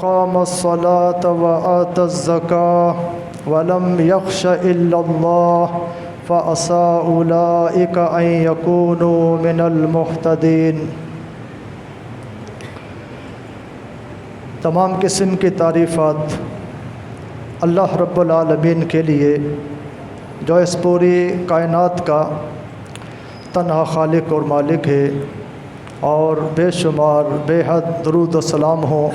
وأقام الصلاة وآتى الزكاة ولم يخش إلا الله فعسى أولئك أن يكونوا من المهتدين۔ تمام قسم کی تعریفات اللہ رب العالمین کے لیے جو اس پوری کائنات کا تنہا خالق اور مالک ہے، اور بے شمار بے حد درود و سلام ہو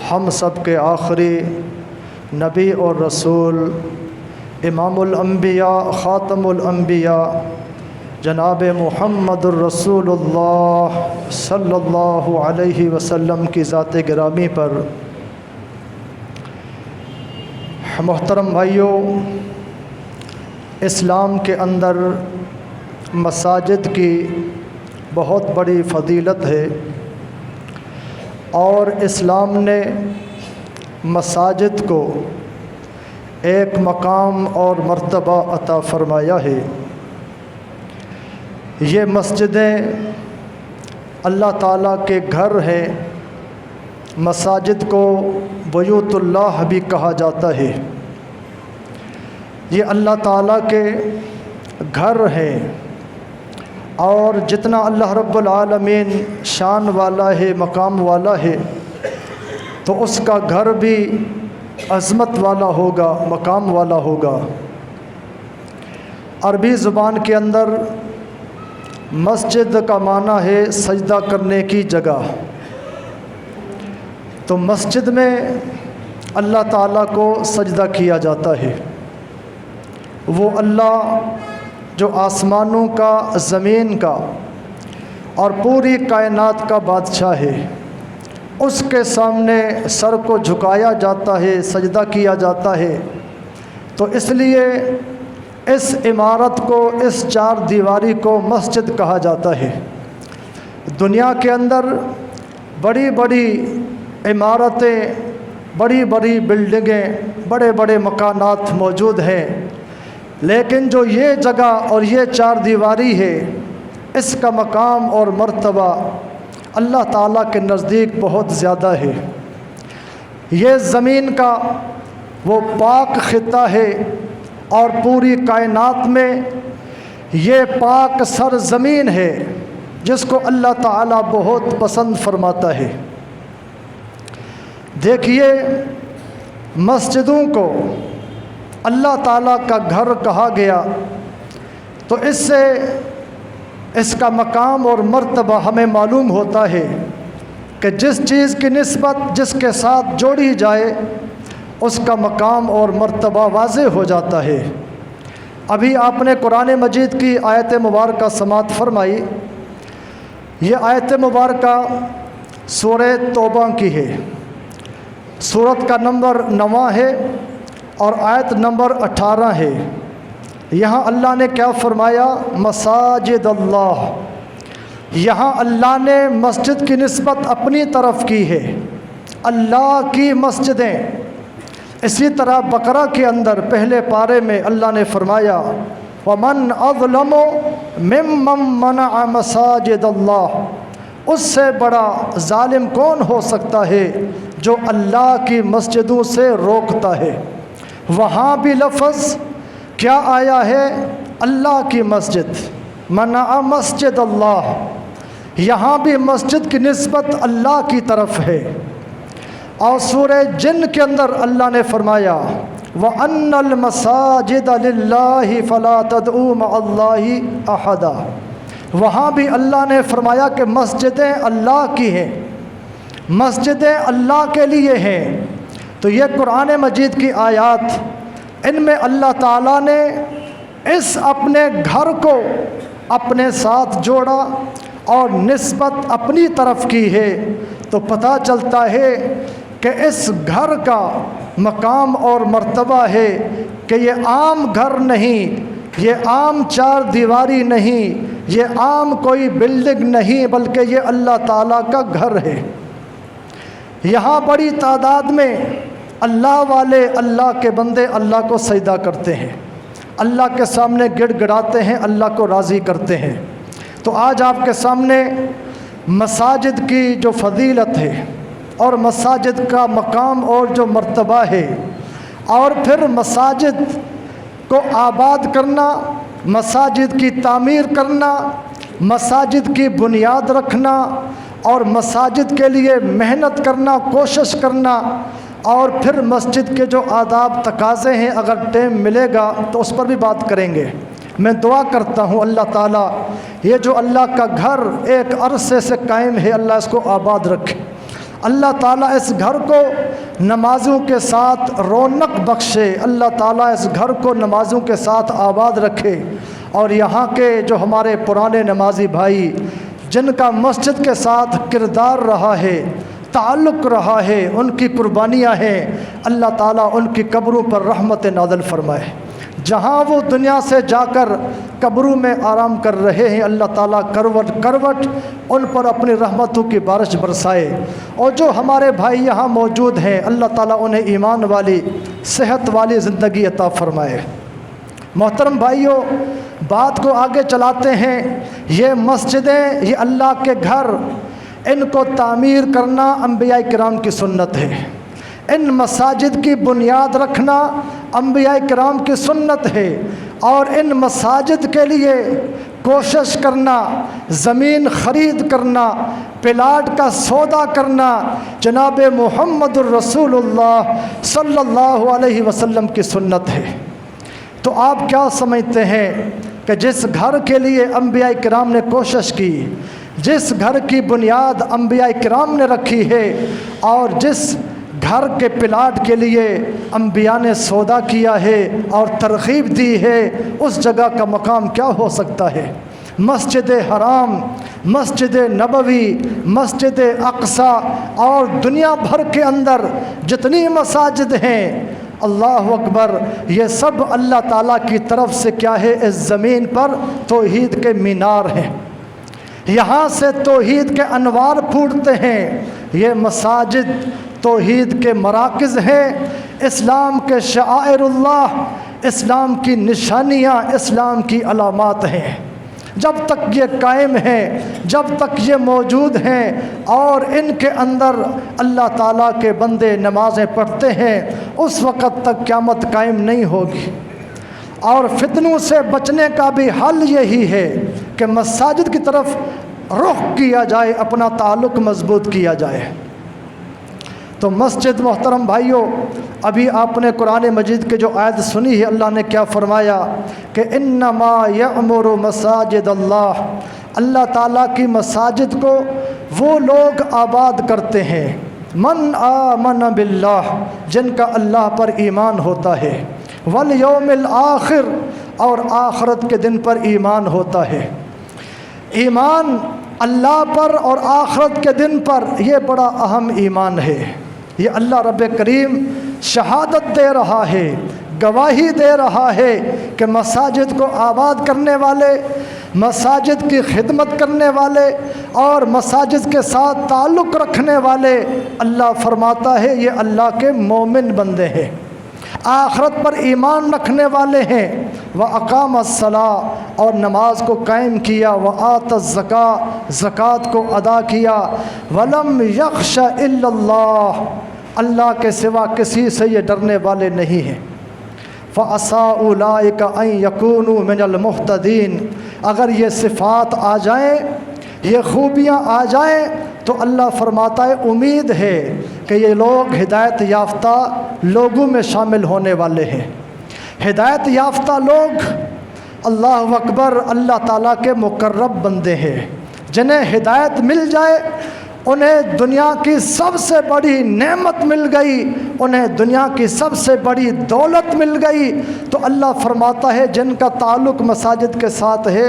ہم سب کے آخری نبی اور رسول، امام الانبیاء خاتم الانبیاء جناب محمد الرسول اللہ صلی اللہ علیہ وسلم کی ذات گرامی پر۔ محترم بھائیوں، اسلام کے اندر مساجد کی بہت بڑی فضیلت ہے، اور اسلام نے مساجد کو ایک مقام اور مرتبہ عطا فرمایا ہے۔ یہ مسجدیں اللہ تعالیٰ کے گھر ہیں، مساجد کو بیوت اللہ بھی کہا جاتا ہے۔ یہ اللہ تعالیٰ کے گھر ہیں، اور جتنا اللہ رب العالمین شان والا ہے، مقام والا ہے، تو اس کا گھر بھی عظمت والا ہوگا، مقام والا ہوگا۔ عربی زبان کے اندر مسجد کا معنی ہے سجدہ کرنے کی جگہ۔ تو مسجد میں اللہ تعالیٰ کو سجدہ کیا جاتا ہے۔ وہ اللہ جو آسمانوں کا، زمین کا اور پوری کائنات کا بادشاہ ہے، اس کے سامنے سر کو جھکایا جاتا ہے، سجدہ کیا جاتا ہے۔ تو اس لیے اس عمارت کو، اس چار دیواری کو مسجد کہا جاتا ہے۔ دنیا کے اندر بڑی بڑی عمارتیں، بڑی بڑی بلڈنگیں، بڑے بڑے مکانات موجود ہیں، لیکن جو یہ جگہ اور یہ چار دیواری ہے، اس کا مقام اور مرتبہ اللہ تعالیٰ کے نزدیک بہت زیادہ ہے۔ یہ زمین کا وہ پاک خطہ ہے، اور پوری کائنات میں یہ پاک سرزمین ہے جس کو اللہ تعالیٰ بہت پسند فرماتا ہے۔ دیکھیے، مسجدوں کو اللہ تعالیٰ کا گھر کہا گیا، تو اس سے اس کا مقام اور مرتبہ ہمیں معلوم ہوتا ہے کہ جس چیز کی نسبت جس کے ساتھ جوڑی جائے، اس کا مقام اور مرتبہ واضح ہو جاتا ہے۔ ابھی آپ نے قرآن مجید کی آیت مبارکہ سماعت فرمائی۔ یہ آیت مبارکہ سورہ توبہ کی ہے، سورت کا نمبر 9 ہے اور آیت نمبر 18 ہے۔ یہاں اللہ نے کیا فرمایا؟ مساجد اللہ۔ یہاں اللہ نے مسجد کی نسبت اپنی طرف کی ہے، اللہ کی مسجدیں۔ اسی طرح بقرہ کے اندر پہلے پارے میں اللہ نے فرمایا وَمَنْ أَظْلَمُ مِمَّنْ مَنَعَ مَسَاجِدَ اللَّهِ۔ اس سے بڑا ظالم کون ہو سکتا ہے جو اللہ کی مسجدوں سے روکتا ہے؟ وہاں بھی لفظ کیا آیا ہے؟ اللہ کی مسجد، منع مسجد اللہ۔ یہاں بھی مسجد کی نسبت اللہ کی طرف ہے۔ اور سورہ جن کے اندر اللہ نے فرمایا وَأَنَّ الْمَسَاجِدَ لِلَّهِ فَلَا تَدْعُوا مَعَ اللَّهِ أَحَدًا۔ وہاں بھی اللہ نے فرمایا کہ مسجدیں اللہ کی ہیں، مسجدیں اللہ کے لیے ہیں۔ تو یہ قرآن مجید کی آیات، ان میں اللہ تعالیٰ نے اس اپنے گھر کو اپنے ساتھ جوڑا اور نسبت اپنی طرف کی ہے، تو پتہ چلتا ہے کہ اس گھر کا مقام اور مرتبہ ہے کہ یہ عام گھر نہیں، یہ عام چار دیواری نہیں، یہ عام کوئی بلڈنگ نہیں، بلکہ یہ اللہ تعالیٰ کا گھر ہے۔ یہاں بڑی تعداد میں اللہ والے، اللہ کے بندے اللہ کو سجدہ کرتے ہیں، اللہ کے سامنے گڑ گڑاتے ہیں، اللہ کو راضی کرتے ہیں۔ تو آج آپ کے سامنے مساجد کی جو فضیلت ہے، اور مساجد کا مقام اور جو مرتبہ ہے، اور پھر مساجد کو آباد کرنا، مساجد کی تعمیر کرنا، مساجد کی بنیاد رکھنا اور مساجد کے لیے محنت کرنا، کوشش کرنا، اور پھر مسجد کے جو آداب تقاضے ہیں اگر ٹائم ملے گا تو اس پر بھی بات کریں گے۔ میں دعا کرتا ہوں اللہ تعالیٰ یہ جو اللہ کا گھر ایک عرصے سے قائم ہے، اللہ اس کو آباد رکھے، اللہ تعالیٰ اس گھر کو نمازوں کے ساتھ رونق بخشے، اللہ تعالیٰ اس گھر کو نمازوں کے ساتھ آباد رکھے، اور یہاں کے جو ہمارے پرانے نمازی بھائی جن کا مسجد کے ساتھ کردار رہا ہے، تعلق رہا ہے، ان کی قربانیاں ہیں، اللہ تعالیٰ ان کی قبروں پر رحمت نازل فرمائے۔ جہاں وہ دنیا سے جا کر قبروں میں آرام کر رہے ہیں، اللہ تعالیٰ کروٹ کروٹ ان پر اپنی رحمتوں کی بارش برسائے، اور جو ہمارے بھائی یہاں موجود ہیں اللہ تعالیٰ انہیں ایمان والی صحت والی زندگی عطا فرمائے۔ محترم بھائیوں، بات کو آگے چلاتے ہیں۔ یہ مسجدیں، یہ اللہ کے گھر، ان کو تعمیر کرنا انبیاء کرام کی سنت ہے، ان مساجد کی بنیاد رکھنا انبیاء کرام کی سنت ہے، اور ان مساجد کے لیے کوشش کرنا، زمین خرید کرنا، پلاٹ کا سودا کرنا جناب محمد الرسول اللہ صلی اللہ علیہ وسلم کی سنت ہے۔ تو آپ کیا سمجھتے ہیں کہ جس گھر کے لیے انبیاء کرام نے کوشش کی، جس گھر کی بنیاد انبیاء کرام نے رکھی ہے، اور جس گھر کے پلاٹ کے لیے انبیاء نے سودا کیا ہے اور ترغیب دی ہے، اس جگہ کا مقام کیا ہو سکتا ہے؟ مسجد حرام، مسجد نبوی، مسجد اقصی اور دنیا بھر کے اندر جتنی مساجد ہیں، اللہ اکبر، یہ سب اللہ تعالیٰ کی طرف سے کیا ہے؟ اس زمین پر توحید کے مینار ہیں، یہاں سے توحید کے انوار پھوٹتے ہیں۔ یہ مساجد توحید کے مراکز ہیں، اسلام کے شعائر اللہ، اسلام کی نشانیاں، اسلام کی علامات ہیں۔ جب تک یہ قائم ہیں، جب تک یہ موجود ہیں اور ان کے اندر اللہ تعالیٰ کے بندے نمازیں پڑھتے ہیں، اس وقت تک قیامت قائم نہیں ہوگی۔ اور فتنوں سے بچنے کا بھی حل یہی ہے کہ مساجد کی طرف رخ کیا جائے، اپنا تعلق مضبوط کیا جائے۔ تو مسجد، محترم بھائیوں، ابھی آپ نے قرآن مجید کے جو آیت سنی ہے، اللہ نے کیا فرمایا کہ انما یعمر مساجد اللہ، اللہ تعالیٰ کی مساجد کو وہ لوگ آباد کرتے ہیں من آمن باللہ، جن کا اللہ پر ایمان ہوتا ہے، والیوم الآخر، اور آخرت کے دن پر ایمان ہوتا ہے۔ ایمان اللہ پر اور آخرت کے دن پر، یہ بڑا اہم ایمان ہے۔ یہ اللہ رب کریم شہادت دے رہا ہے، گواہی دے رہا ہے کہ مساجد کو آباد کرنے والے، مساجد کی خدمت کرنے والے اور مساجد کے ساتھ تعلق رکھنے والے، اللہ فرماتا ہے یہ اللہ کے مومن بندے ہیں، آخرت پر ایمان رکھنے والے ہیں۔ وَأَقَامَ الصَّلَاةَ، اور نماز کو قائم کیا، وَآتَ الزَّكَاةَ، زکوٰۃ کو ادا کیا، وَلَمْ يَخْشَ إِلَّا اللَّهَ، اللہ کے سوا کسی سے یہ ڈرنے والے نہیں ہیں۔ فَعَسَىٰ أُولَٰئِكَ أَن يَكُونُوا مِنَ الْمُهْتَدِينَ، اگر یہ صفات آ جائیں، یہ خوبیاں آ جائیں، تو اللہ فرماتا ہے امید ہے کہ یہ لوگ ہدایت یافتہ لوگوں میں شامل ہونے والے ہیں۔ ہدایت یافتہ لوگ، اللہ اکبر، اللہ تعالیٰ کے مقرب بندے ہیں، جنہیں ہدایت مل جائے انہیں دنیا کی سب سے بڑی نعمت مل گئی، انہیں دنیا کی سب سے بڑی دولت مل گئی، تو اللہ فرماتا ہے جن کا تعلق مساجد کے ساتھ ہے،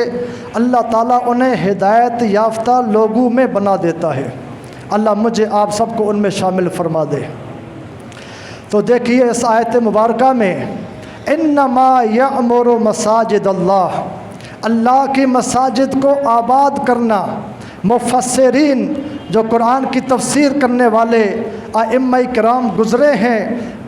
اللہ تعالیٰ انہیں ہدایت یافتہ لوگوں میں بنا دیتا ہے۔ اللہ مجھے آپ سب کو ان میں شامل فرما دے۔ تو دیکھیے اس آیت مبارکہ میں انما یعمر مساجد اللہ، اللہ کی مساجد کو آباد کرنا، مفسرین جو قرآن کی تفسیر کرنے والے ائمہ کرام گزرے ہیں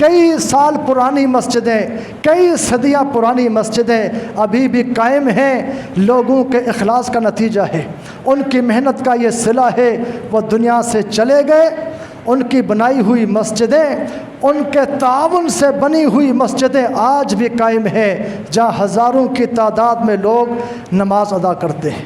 کئی سال پرانی مسجدیں، کئی صدیاں پرانی مسجدیں ابھی بھی قائم ہیں، لوگوں کے اخلاص کا نتیجہ ہے، ان کی محنت کا یہ صلہ ہے۔ وہ دنیا سے چلے گئے، ان کی بنائی ہوئی مسجدیں، ان کے تعاون سے بنی ہوئی مسجدیں آج بھی قائم ہیں، جہاں ہزاروں کی تعداد میں لوگ نماز ادا کرتے ہیں۔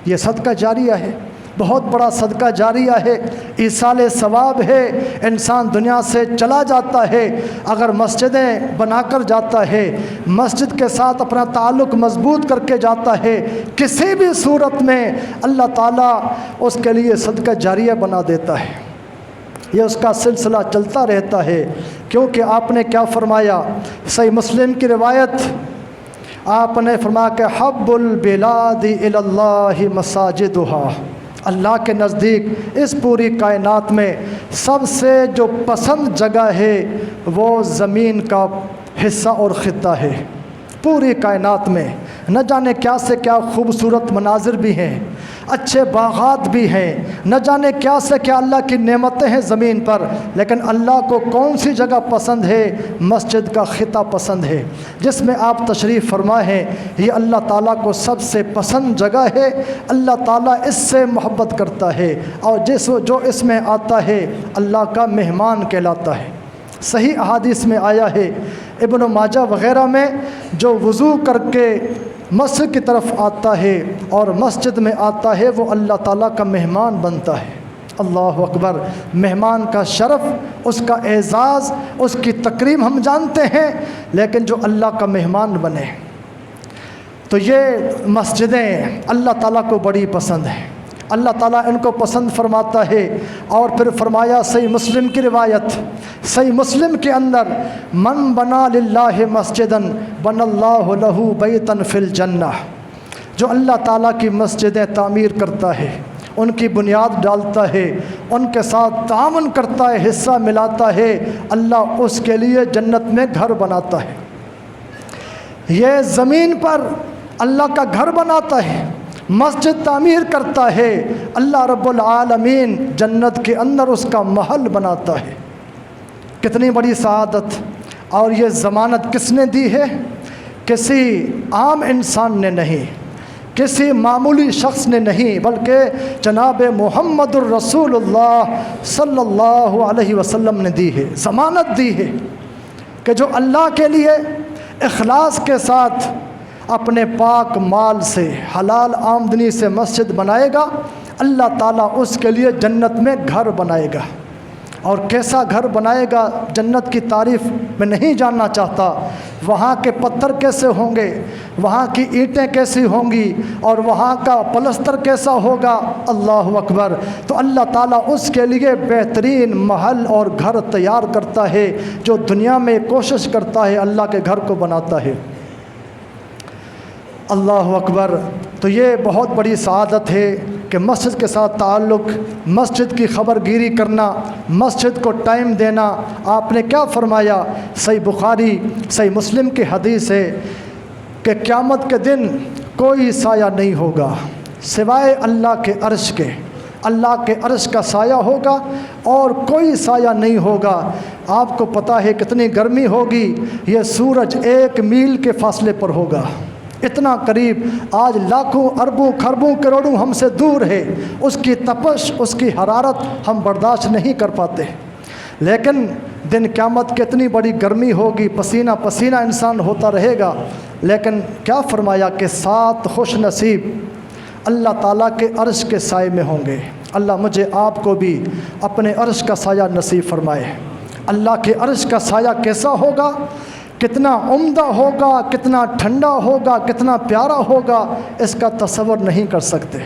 یہ صدقہ جاریہ ہے، بہت بڑا صدقہ جاریہ ہے، ایصال ثواب ہے۔ انسان دنیا سے چلا جاتا ہے، اگر مسجدیں بنا کر جاتا ہے، مسجد کے ساتھ اپنا تعلق مضبوط کر کے جاتا ہے، کسی بھی صورت میں اللہ تعالیٰ اس کے لیے صدقہ جاریہ بنا دیتا ہے، یہ اس کا سلسلہ چلتا رہتا ہے۔ کیونکہ آپ نے کیا فرمایا؟ صحیح مسلم کی روایت، آپ نے فرمایا کہ حب البلاد الی اللہ مساجدہا، اللہ کے نزدیک اس پوری کائنات میں سب سے جو پسند جگہ ہے وہ زمین کا حصہ اور خطہ ہے۔ پوری کائنات میں نہ جانے کیا سے کیا خوبصورت مناظر بھی ہیں، اچھے باغات بھی ہیں، نہ جانے کیا سے کیا اللہ کی نعمتیں ہیں زمین پر، لیکن اللہ کو کون سی جگہ پسند ہے؟ مسجد کا خطہ پسند ہے، جس میں آپ تشریف فرما ہیں۔ یہ اللہ تعالیٰ کو سب سے پسند جگہ ہے، اللہ تعالیٰ اس سے محبت کرتا ہے، اور جو اس میں آتا ہے اللہ کا مہمان کہلاتا ہے۔ صحیح احادیث میں آیا ہے، ابن ماجہ وغیرہ میں، جو وضو کر کے مسجد کی طرف آتا ہے اور مسجد میں آتا ہے وہ اللہ تعالیٰ کا مہمان بنتا ہے۔ اللہ اکبر! مہمان کا شرف، اس کا اعزاز، اس کی تکریم ہم جانتے ہیں، لیکن جو اللہ کا مہمان بنے تو یہ مسجدیں اللہ تعالیٰ کو بڑی پسند ہیں، اللہ تعالیٰ ان کو پسند فرماتا ہے۔ اور پھر فرمایا صحیح مسلم کی روایت، صحیح مسلم کے اندر، من بنا للہ مسجدن بن اللہ لہ بیتن فی الجنہ، جو اللہ تعالیٰ کی مسجدیں تعمیر کرتا ہے، ان کی بنیاد ڈالتا ہے، ان کے ساتھ تعاون کرتا ہے، حصہ ملاتا ہے، اللہ اس کے لیے جنت میں گھر بناتا ہے۔ یہ زمین پر اللہ کا گھر بناتا ہے، مسجد تعمیر کرتا ہے، اللہ رب العالمین جنت کے اندر اس کا محل بناتا ہے۔ کتنی بڑی سعادت! اور یہ ضمانت کس نے دی ہے؟ کسی عام انسان نے نہیں، کسی معمولی شخص نے نہیں، بلکہ جناب محمد الرسول اللہ صلی اللہ علیہ وسلم نے دی ہے، ضمانت دی ہے کہ جو اللہ کے لیے اخلاص کے ساتھ اپنے پاک مال سے، حلال آمدنی سے مسجد بنائے گا، اللہ تعالیٰ اس کے لیے جنت میں گھر بنائے گا۔ اور کیسا گھر بنائے گا جنت کی تعریف میں نہیں جاننا چاہتا، وہاں کے پتھر کیسے ہوں گے، وہاں کی اینٹیں کیسی ہوں گی، اور وہاں کا پلستر کیسا ہوگا، اللہ اکبر! تو اللہ تعالیٰ اس کے لیے بہترین محل اور گھر تیار کرتا ہے، جو دنیا میں کوشش کرتا ہے اللہ کے گھر کو بناتا ہے۔ اللہ اکبر! تو یہ بہت بڑی سعادت ہے کہ مسجد کے ساتھ تعلق، مسجد کی خبر گیری کرنا، مسجد کو ٹائم دینا۔ آپ نے کیا فرمایا؟ صحیح بخاری صحیح مسلم کی حدیث ہے کہ قیامت کے دن کوئی سایہ نہیں ہوگا سوائے اللہ کے عرش کے، اللہ کے عرش کا سایہ ہوگا اور کوئی سایہ نہیں ہوگا۔ آپ کو پتہ ہے کتنی گرمی ہوگی، یہ سورج 1 میل کے فاصلے پر ہوگا، اتنا قریب، آج لاکھوں اربوں کھربوں کروڑوں ہم سے دور ہے، اس کی تپش، اس کی حرارت ہم برداشت نہیں کر پاتے، لیکن دن قیامت کتنی بڑی گرمی ہوگی، پسینہ پسینہ انسان ہوتا رہے گا۔ لیکن کیا فرمایا کہ 7 خوش نصیب اللہ تعالیٰ کے عرش کے سائے میں ہوں گے۔ اللہ مجھے آپ کو بھی اپنے عرش کا سایہ نصیب فرمائے۔ اللہ کے عرش کا سایہ کیسا ہوگا، کتنا عمدہ ہوگا، کتنا ٹھنڈا ہوگا، کتنا پیارا ہوگا، اس کا تصور نہیں کر سکتے۔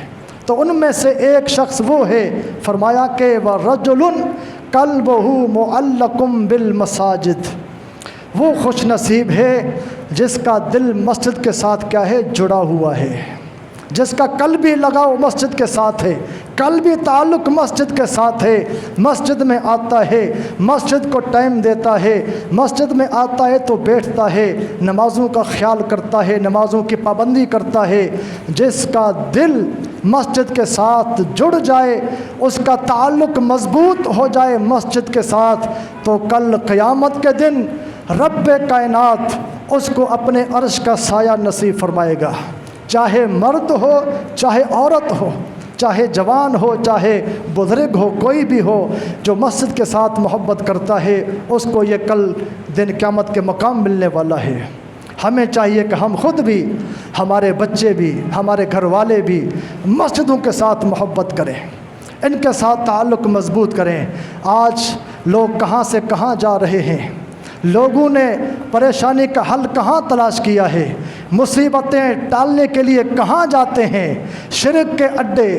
تو ان میں سے ایک شخص وہ ہے، فرمایا کہ وَرَجُلٌ قَلْبُهُ مُعَلَّقٌ بِالْمَسَاجِدِ، وہ خوش نصیب ہے جس کا دل مسجد کے ساتھ کیا ہے، جڑا ہوا ہے، جس کا قلبی لگاؤ مسجد کے ساتھ ہے، قلبی تعلق مسجد کے ساتھ ہے، مسجد میں آتا ہے، مسجد کو ٹائم دیتا ہے، مسجد میں آتا ہے تو بیٹھتا ہے، نمازوں کا خیال کرتا ہے، نمازوں کی پابندی کرتا ہے۔ جس کا دل مسجد کے ساتھ جڑ جائے، اس کا تعلق مضبوط ہو جائے مسجد کے ساتھ، تو کل قیامت کے دن رب کائنات اس کو اپنے عرش کا سایہ نصیب فرمائے گا، چاہے مرد ہو چاہے عورت ہو، چاہے جوان ہو چاہے بزرگ ہو، کوئی بھی ہو جو مسجد کے ساتھ محبت کرتا ہے اس کو یہ کل دن قیامت کے مقام ملنے والا ہے۔ ہمیں چاہیے کہ ہم خود بھی، ہمارے بچے بھی، ہمارے گھر والے بھی مسجدوں کے ساتھ محبت کریں، ان کے ساتھ تعلق مضبوط کریں۔ آج لوگ کہاں سے کہاں جا رہے ہیں، لوگوں نے پریشانی کا حل کہاں تلاش کیا ہے، مصیبتیں ٹالنے کے لیے کہاں جاتے ہیں، شرک کے اڈے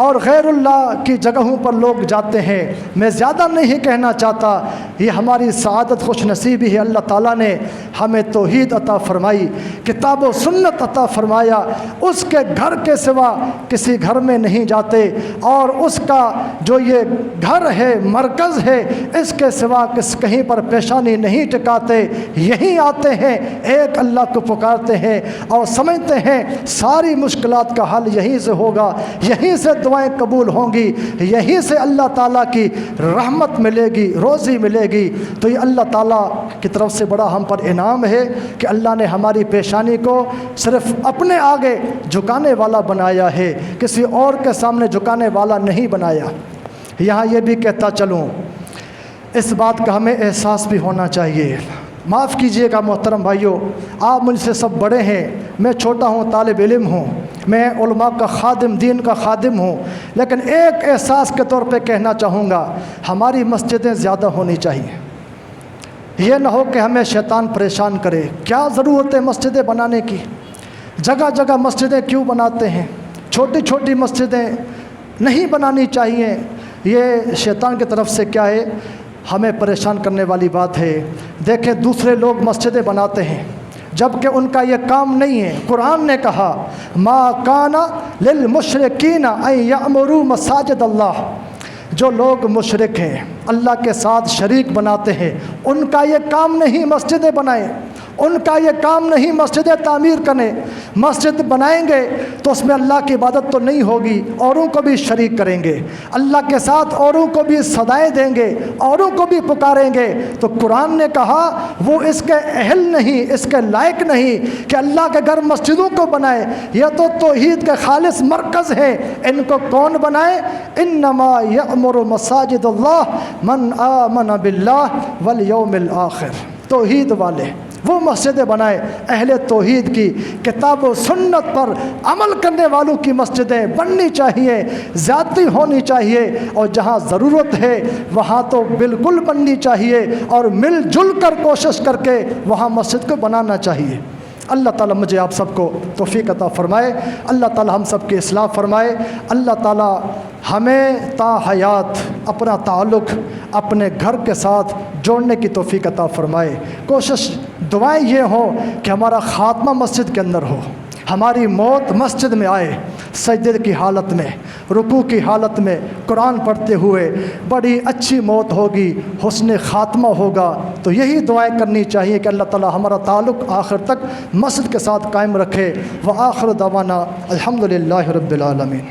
اور غیر اللہ کی جگہوں پر لوگ جاتے ہیں۔ میں زیادہ نہیں کہنا چاہتا، یہ ہماری سعادت خوش نصیبی ہے، اللہ تعالیٰ نے ہمیں توحید عطا فرمائی، کتاب و سنت عطا فرمایا، اس کے گھر کے سوا کسی گھر میں نہیں جاتے، اور اس کا جو یہ گھر ہے، مرکز ہے، اس کے سوا کہیں پر پیشانی نہیں ٹکاتے، یہیں آتے ہیں، ایک اللہ کو پکارتے ہیں اور سمجھتے ہیں ساری مشکلات کا حل یہیں سے ہوگا، یہیں سے دعائیں قبول ہوں گی، یہیں سے اللہ تعالیٰ کی رحمت ملے گی، روزی ملے گی۔ تو یہ اللہ تعالیٰ کی طرف سے بڑا ہم پر انعام ہے کہ اللہ نے ہماری پیشانی کو صرف اپنے آگے جھکانے والا بنایا ہے، کسی اور کے سامنے جھکانے والا نہیں بنایا۔ یہاں یہ بھی کہتا چلوں، اس بات کا ہمیں احساس بھی ہونا چاہیے، معاف کیجئے گا محترم بھائیوں، آپ مجھ سے سب بڑے ہیں، میں چھوٹا ہوں، طالب علم ہوں، میں علماء کا خادم، دین کا خادم ہوں، لیکن ایک احساس کے طور پہ کہنا چاہوں گا، ہماری مسجدیں زیادہ ہونی چاہیے۔ یہ نہ ہو کہ ہمیں شیطان پریشان کرے، کیا ضرورت ہے مسجدیں بنانے کی، جگہ جگہ مسجدیں کیوں بناتے ہیں، چھوٹی چھوٹی مسجدیں نہیں بنانی چاہیے۔ یہ شیطان کی طرف سے کیا ہے، ہمیں پریشان کرنے والی بات ہے۔ دیکھیں دوسرے لوگ مسجدیں بناتے ہیں جبکہ ان کا یہ کام نہیں ہے۔ قرآن نے کہا ما کان للمشرکین ان یعمروا مساجد اللہ، جو لوگ مشرک ہیں، اللہ کے ساتھ شریک بناتے ہیں، ان کا یہ کام نہیں مسجدیں بنائیں، ان کا یہ کام نہیں مسجدیں تعمیر کریں۔ مسجد بنائیں گے تو اس میں اللہ کی عبادت تو نہیں ہوگی، اوروں کو بھی شریک کریں گے، اللہ کے ساتھ اوروں کو بھی صدائیں دیں گے، اوروں کو بھی پکاریں گے۔ تو قرآن نے کہا وہ اس کے اہل نہیں، اس کے لائق نہیں کہ اللہ کے گھر مسجدوں کو بنائے، یہ تو توحید کے خالص مرکز ہے، ان کو کون بنائے؟ انما یأمر مساجد اللہ من آمن باللہ والیوم الآخر، توحید والے وہ مسجدیں بنائے، اہل توحید کی کتاب و سنت پر عمل کرنے والوں کی مسجدیں بننی چاہیے، زیادتی ہونی چاہیے، اور جہاں ضرورت ہے وہاں تو بالکل بننی چاہیے، اور مل جل کر کوشش کر کے وہاں مسجد کو بنانا چاہیے۔ اللہ تعالیٰ مجھے آپ سب کو توفیق عطا فرمائے، اللہ تعالیٰ ہم سب کی اصلاح فرمائے، اللہ تعالیٰ ہمیں تا حیات اپنا تعلق اپنے گھر کے ساتھ جوڑنے کی توفیق عطا فرمائے۔ کوشش دعائیں یہ ہوں کہ ہمارا خاتمہ مسجد کے اندر ہو، ہماری موت مسجد میں آئے، سجدے کی حالت میں، رکوع کی حالت میں، قرآن پڑھتے ہوئے، بڑی اچھی موت ہوگی، حسن خاتمہ ہوگا۔ تو یہی دعائیں کرنی چاہیے کہ اللہ تعالی ہمارا تعلق آخر تک مسجد کے ساتھ قائم رکھے۔ وآخر دعوانا الحمدللہ رب العالمین۔